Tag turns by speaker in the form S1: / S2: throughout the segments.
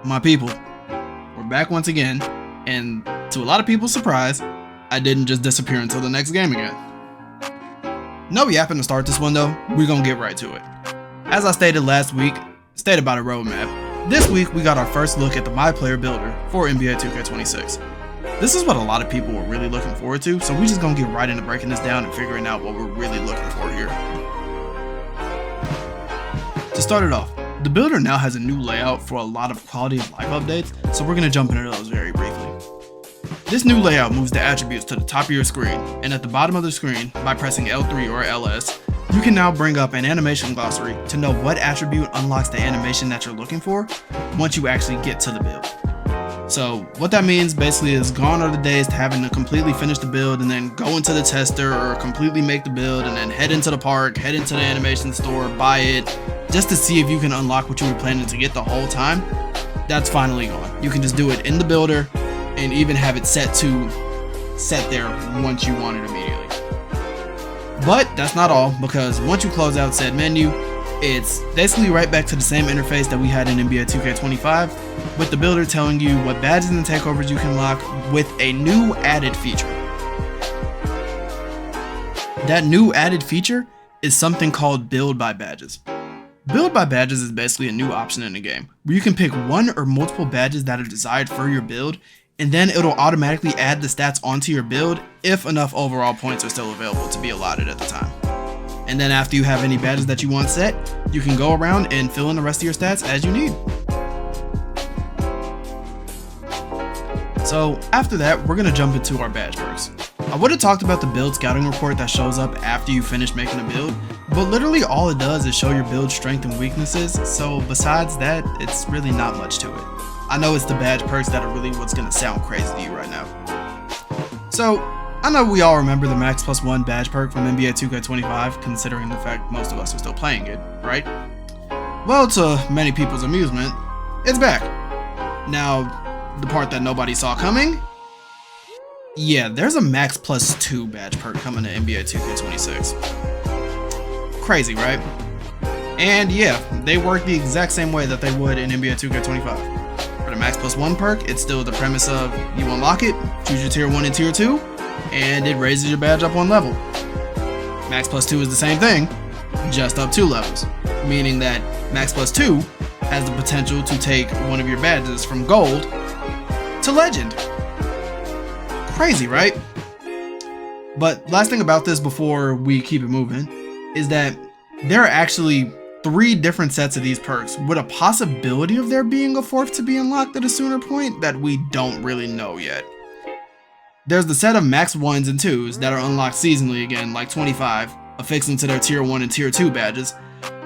S1: My people, we're back once again, and to a lot of people's surprise, I didn't just disappear until the next game again. No yapping to start this one though, we're gonna get right to it. As I stated last week, stated about a roadmap, this week we got our first look at the Myplayer Builder for NBA 2K26. This is what a lot of people were really looking forward to, so we're just gonna get right into breaking this down and figuring out what we're really looking for here. To start it off, the builder now has a new layout for a lot of quality of life updates, so we're going to jump into those very briefly. This new layout moves the attributes to the top of your screen, and at the bottom of the screen, by pressing L3 or LS, you can now bring up an animation glossary to know what attribute unlocks the animation that you're looking for once you actually get to the build. So what that means basically is gone are the days to having to completely finish the build and then go into the tester or completely make the build and then head into the park, head into the animation store, buy it, just to see if you can unlock what you were planning to get the whole time. That's finally gone. You can just do it in the builder and even have it set there once you want it immediately. But that's not all, because once you close out said menu, it's basically right back to the same interface that we had in NBA 2K25, with the builder telling you what badges and takeovers you can lock with a new added feature. That new added feature is something called Build by Badges. Build by Badges is basically a new option in the game, where you can pick one or multiple badges that are desired for your build, and then it'll automatically add the stats onto your build if enough overall points are still available to be allotted at the time. And then after you have any badges that you want set, you can go around and fill in the rest of your stats as you need. So after that, we're going to jump into our badge perks. I would have talked about the build scouting report that shows up after you finish making a build, but literally all it does is show your build strength and weaknesses, so besides that, it's really not much to it. I know it's the badge perks that are really what's going to sound crazy to you right now. So I know we all remember the Max +1 badge perk from NBA 2K25, considering the fact most of us are still playing it, right? Well, to many people's amusement, it's back. Now, the part that nobody saw coming? Yeah, there's a Max +2 badge perk coming to NBA 2K26. Crazy, right? And yeah, they work the exact same way that they would in NBA 2K25. For the Max +1 perk, it's still the premise of you unlock it, choose your tier 1 and tier 2, and it raises your badge up 1 level. Max +2 is the same thing, just up 2 levels, meaning that Max +2 has the potential to take one of your badges from gold to legend. Crazy, right? But last thing about this before we keep it moving is that there are actually 3 different sets of these perks, with a possibility of there being a 4th to be unlocked at a sooner point that we don't really know yet. There's the set of Max 1s and 2s that are unlocked seasonally again, like 25, affixing to their tier 1 and tier 2 badges.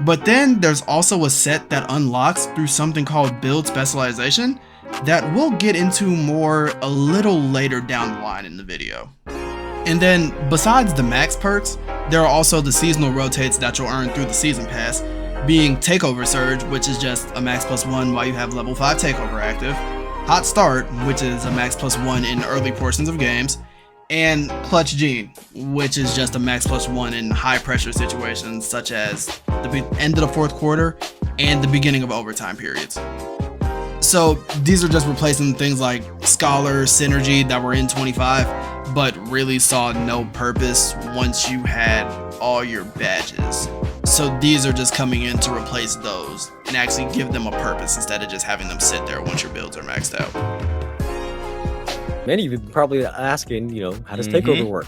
S1: But then there's also a set that unlocks through something called Build Specialization that we'll get into more a little later down the line in the video. And then besides the max perks, there are also the seasonal rotates that you'll earn through the season pass, being Takeover Surge, which is just a Max +1 while you have level 5 Takeover active, Hot Start, which is a Max +1 in early portions of games, and Clutch Gene, which is just a Max +1 in high pressure situations such as the end of the 4th quarter and the beginning of overtime periods. So these are just replacing things like Scholar, Synergy that were in 25, but really saw no purpose once you had all your badges. So these are just coming in to replace those and actually give them a purpose instead of just having them sit there once your builds are maxed out.
S2: Many of you are probably asking, how does Takeover work?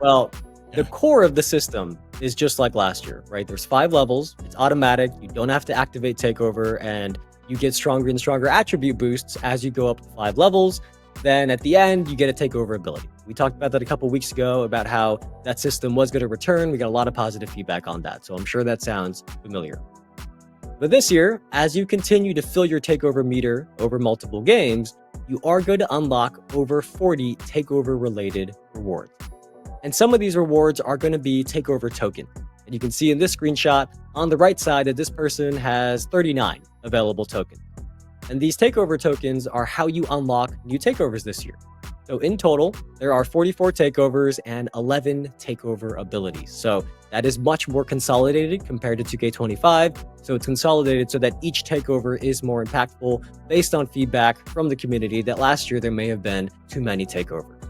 S2: Well, the core of the system is just like last year, right? There's 5 levels, it's automatic, you don't have to activate Takeover, and you get stronger and stronger attribute boosts as you go up to 5 levels. Then at the end, you get a Takeover ability. We talked about that a couple weeks ago about how that system was going to return. We got a lot of positive feedback on that, so I'm sure that sounds familiar. But this year, as you continue to fill your Takeover meter over multiple games, you are going to unlock over 40 Takeover-related rewards. And some of these rewards are going to be Takeover token. And you can see in this screenshot on the right side that this person has 39 available tokens. And these Takeover tokens are how you unlock new Takeovers this year. So in total, there are 44 takeovers and 11 takeover abilities. So that is much more consolidated compared to 2K25. So it's consolidated so that each takeover is more impactful based on feedback from the community that last year there may have been too many takeovers.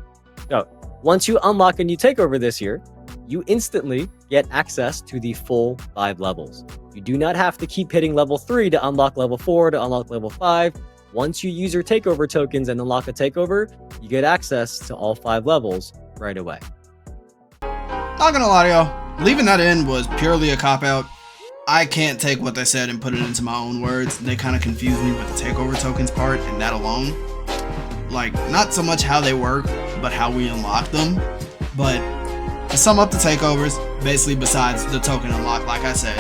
S2: So once you unlock a new takeover this year, you instantly get access to the full 5 levels. You do not have to keep hitting level 3 to unlock level 4 to unlock level 5. Once you use your takeover tokens and unlock a takeover, you get access to all 5 levels right away.
S1: Not gonna lie to y'all, leaving that in was purely a cop-out. I can't take what they said and put it into my own words. They kind of confused me with the takeover tokens part, and that alone. Like, not so much how they work, but how we unlock them. But to sum up the takeovers, basically besides the token unlock, like I said,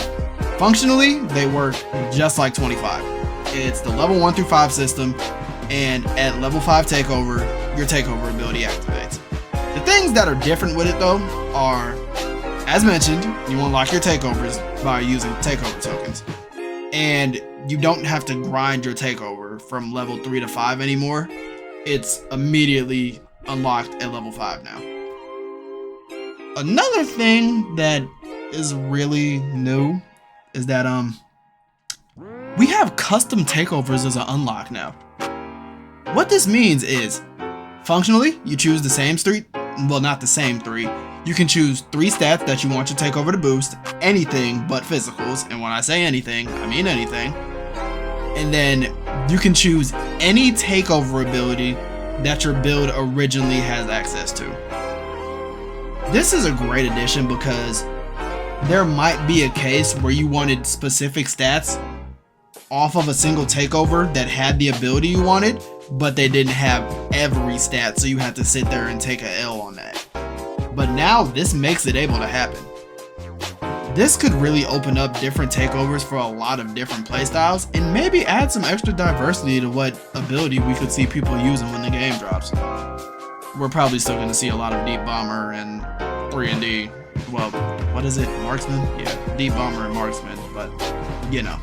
S1: functionally, they work just like 25. It's the level 1 through 5 system, and at level 5 takeover, your takeover ability activates. The things that are different with it though are, as mentioned, you unlock your takeovers by using takeover tokens. And you don't have to grind your takeover from level 3 to 5 anymore. It's immediately unlocked at level 5 now. Another thing that is really new is that we have custom takeovers as an unlock now. What this means is, functionally, you choose the same 3, well, not the same 3. You can choose 3 stats that you want your takeover to boost, anything but physicals, and when I say anything, I mean anything. And then you can choose any takeover ability that your build originally has access to. This is a great addition because there might be a case where you wanted specific stats off of a single takeover that had the ability you wanted, but they didn't have every stat, so you had to sit there and take a L on that. But now this makes it able to happen. This could really open up different takeovers for a lot of different playstyles and maybe add some extra diversity to what ability we could see people using when the game drops. We're probably still going to see a lot of Deep Bomber and 3&D. Well, what is it? Marksman? Yeah, Deep Bomber and Marksman, but you know.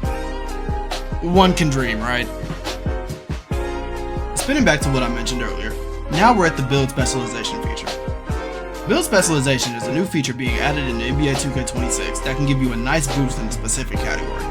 S1: One can dream, right? Spinning back to what I mentioned earlier, now we're at the Build Specialization feature. Build Specialization is a new feature being added in NBA 2K26 that can give you a nice boost in a specific category.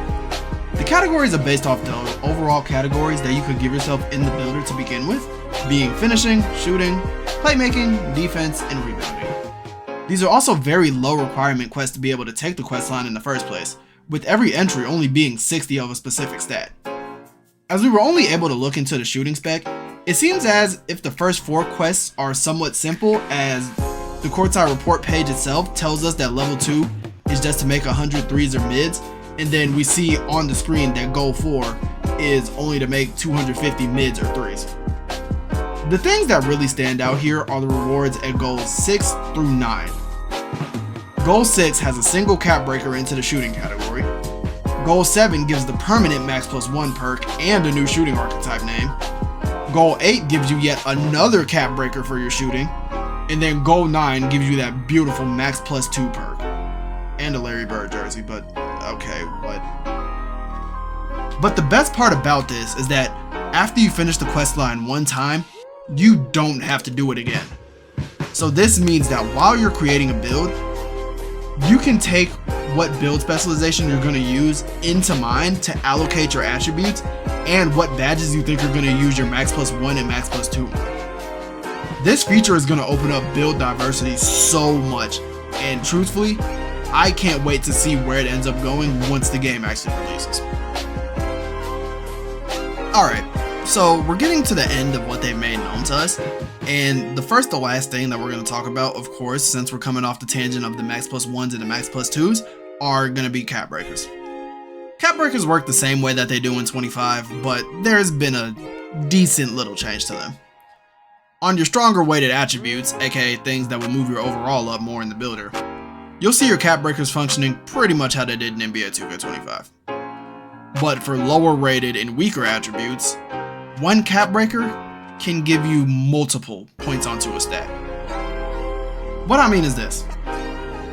S1: The categories are based off the overall categories that you could give yourself in the builder to begin with, being finishing, shooting, playmaking, defense, and rebounding. These are also very low requirement quests to be able to take the quest line in the first place, with every entry only being 60 of a specific stat. As we were only able to look into the shooting spec, it seems as if the first 4 quests are somewhat simple, as the courtside report page itself tells us that level 2 is just to make 100 threes or mids, and then we see on the screen that goal 4 is only to make 250 mids or threes. The things that really stand out here are the rewards at goals 6 through 9. Goal 6 has a single cap breaker into the shooting category. Goal 7 gives the permanent max +1 perk and a new shooting archetype name. Goal 8 gives you yet another cap breaker for your shooting. And then Goal 9 gives you that beautiful max +2 perk. And a Larry Bird jersey, but okay, what? But the best part about this is that after you finish the quest line one time, you don't have to do it again. So this means that while you're creating a build, you can take what build specialization you're going to use into mind to allocate your attributes and what badges you think you're going to use your max +1 and max +2 on. This feature is going to open up build diversity so much, and truthfully, I can't wait to see where it ends up going once the game actually releases. Alright, so we're getting to the end of what they've made known to us, and the first to last thing that we're going to talk about, of course, since we're coming off the tangent of the max +1s and the max +2s, are going to be CapBreakers. CapBreakers work the same way that they do in 25, but there's been a decent little change to them. On your stronger weighted attributes, aka things that will move your overall up more in the builder, you'll see your CapBreakers functioning pretty much how they did in NBA 2K25. But for lower rated and weaker attributes, one CapBreaker can give you multiple points onto a stat. What I mean is this.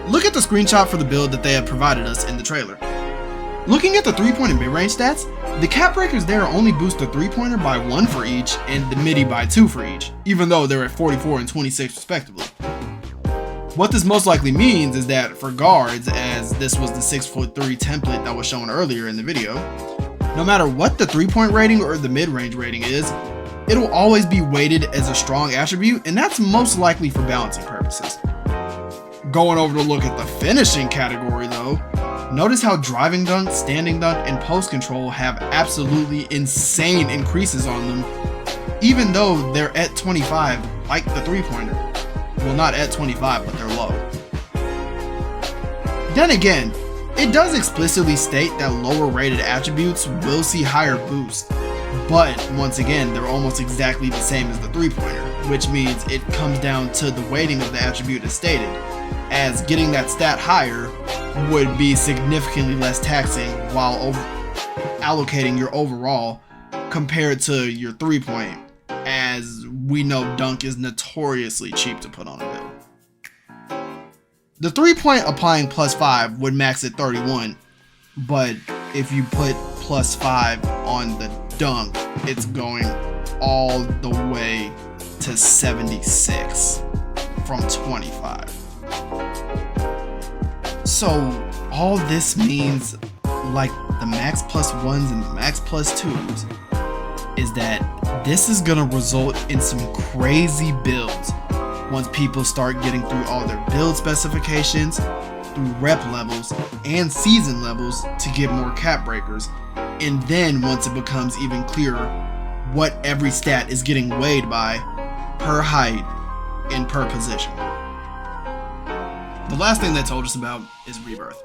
S1: Look at the screenshot for the build that they have provided us in the trailer. Looking at the 3-point and mid-range stats, the CapBreakers there only boost the 3-pointer by 1 for each and the midi by 2 for each, even though they're at 44 and 26 respectively. What this most likely means is that for guards, as this was the 6'3" template that was shown earlier in the video, no matter what the 3-point rating or the mid-range rating is, it'll always be weighted as a strong attribute, and that's most likely for balancing purposes. Going over to look at the finishing category though, notice how driving dunk, standing dunk, and post control have absolutely insane increases on them, even though they're at 25 like the 3-pointer. Well, not at 25, but they're low. Then again, it does explicitly state that lower rated attributes will see higher boost, but once again, they're almost exactly the same as the 3-pointer, which means it comes down to the weighting of the attribute as stated, as getting that stat higher would be significantly less taxing while allocating your overall compared to your 3-point, as we know dunk is notoriously cheap to put on a build. The 3-point applying +5 would max at 31, but if you put +5 on the dunk, it's going all the way to 76 from 25. So all this means, like the max +1s and the max +2s, is that this is gonna result in some crazy builds once people start getting through all their build specifications, through rep levels and season levels to get more CapBreakers, and then once it becomes even clearer what every stat is getting weighed by per height and per position. The last thing they told us about is Rebirth.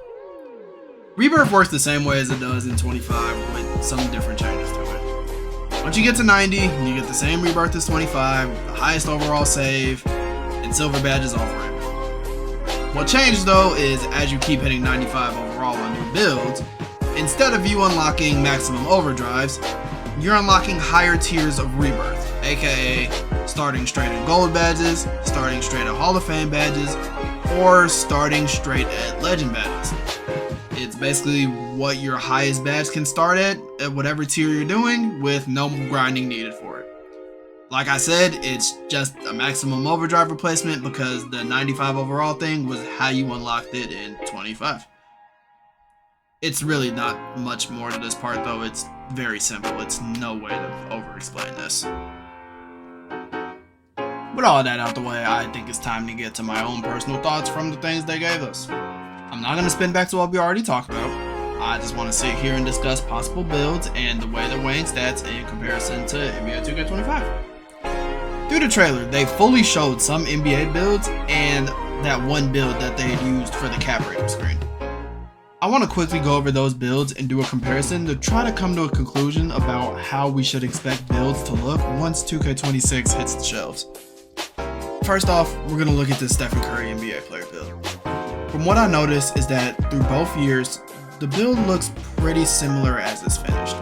S1: Rebirth works the same way as it does in 25 with some different changes to it. Once you get to 90, you get the same Rebirth as 25, the highest overall save, and silver badges all for it. What changed though is as you keep hitting 95 overall on new builds, instead of you unlocking maximum overdrives, you're unlocking higher tiers of Rebirth, aka starting straight at gold badges, starting straight at Hall of Fame badges, or starting straight at legend badges. It's basically what your highest badge can start at whatever tier you're doing, with no grinding needed for it. Like I said, it's just a maximum overdrive replacement because the 95 overall thing was how you unlocked it in 25. It's really not much more to this part though, it's very simple. It's no way to over-explain this. With all of that out the way, I think it's time to get to my own personal thoughts from the things they gave us. I'm not going to spin back to what we already talked about. I just want to sit here and discuss possible builds and the way they're weighing stats in comparison to NBA 2K25. Through the trailer, they fully showed some NBA builds and that one build that they had used for the CapBreaker screen. I want to quickly go over those builds and do a comparison to try to come to a conclusion about how we should expect builds to look once 2K26 hits the shelves. First off, we're going to look at this Stephen Curry NBA player build. From what I noticed is that through both years, the build looks pretty similar as it's finished.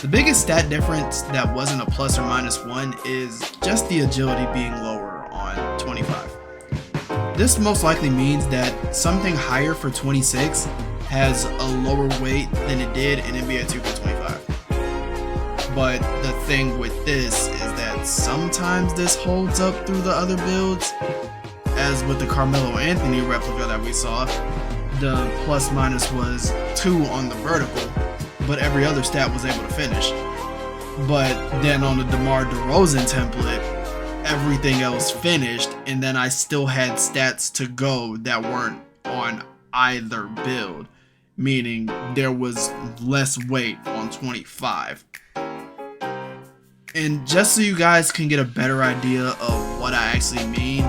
S1: The biggest stat difference that wasn't a plus or minus 1 is just the agility being lower on 25. This most likely means that something higher for 26 has a lower weight than it did in NBA 2K25. But the thing with this is that sometimes this holds up through the other builds, as with the Carmelo Anthony replica that we saw, the plus minus was 2 on the vertical, but every other stat was able to finish. But then on the DeMar DeRozan template, everything else finished, and then I still had stats to go that weren't on either build, meaning there was less weight on 25. And just so you guys can get a better idea of what I actually mean,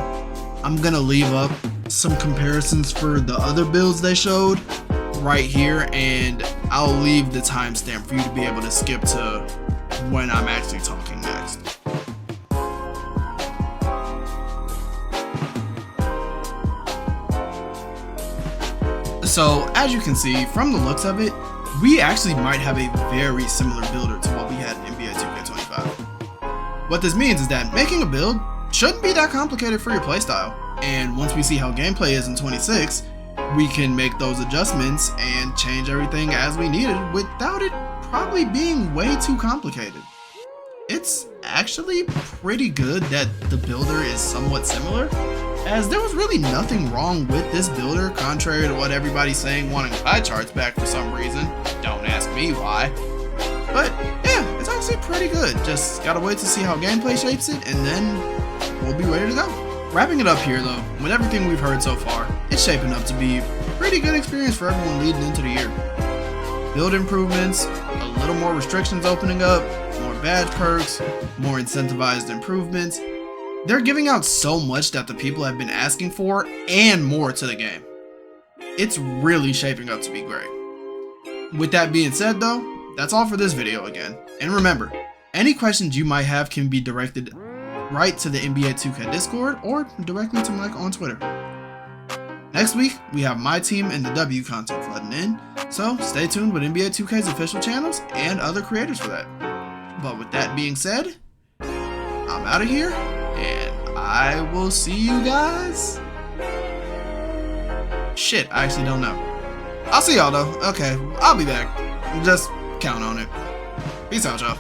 S1: I'm gonna leave up some comparisons for the other builds they showed right here, and I'll leave the timestamp for you to be able to skip to when I'm actually talking next. So as you can see from the looks of it, we actually might have a very similar builder to what we had in NBA 2K25. What this means is that making a build shouldn't be that complicated for your playstyle, and once we see how gameplay is in 26, We can make those adjustments and change everything as we need it without it probably being way too complicated. It's actually pretty good that the builder is somewhat similar, as there was really nothing wrong with this builder, contrary to what everybody's saying wanting pie charts back for some reason. Don't ask me why. But yeah, it's actually pretty good. Just gotta wait to see how gameplay shapes it, and then we'll be ready to go. Wrapping it up here though, with everything we've heard so far, it's shaping up to be a pretty good experience for everyone leading into the year. Build improvements, a little more restrictions opening up, more badge perks, more incentivized improvements. They're giving out so much that the people have been asking for and more to the game. It's really shaping up to be great. With that being said though, that's all for this video again. And remember, any questions you might have can be directed right to the NBA 2K Discord or directly to Mike on Twitter. Next week, we have my team and the W content flooding in, so stay tuned with NBA 2K's official channels and other creators for that. But with that being said, I'm out of here, and I will see you guys. Shit, I actually don't know. I'll see y'all though. Okay, I'll be back. Just count on it. Peace out, y'all.